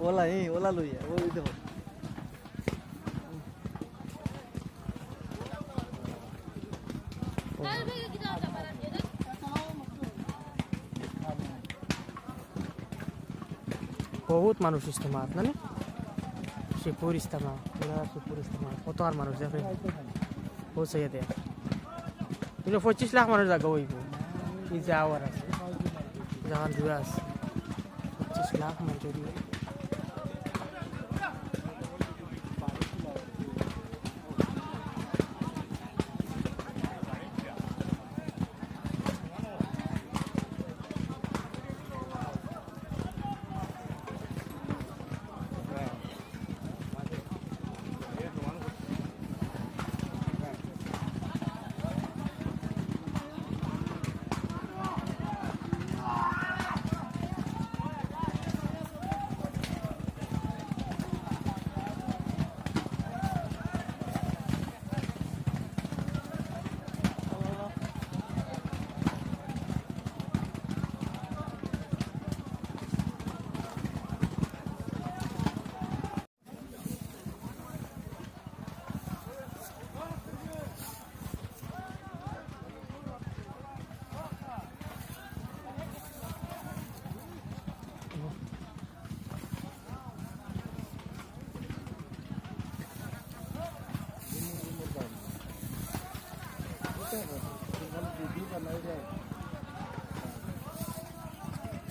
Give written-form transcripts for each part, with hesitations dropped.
ओला है ओला लो है वो इधर बहुत মানুষ ইস্তেমা না শিবপুর ইস্তেমা পুরা শিবপুর ইস্তেমা কত আর মানুষ যাবে পৌঁছে দেয় 25 লাখ মানুষ জায়গা হইব এই যে আওয়ার আছে যখন জুয়া আছে 25 লাখ মানুষ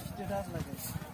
स्टेटस लगे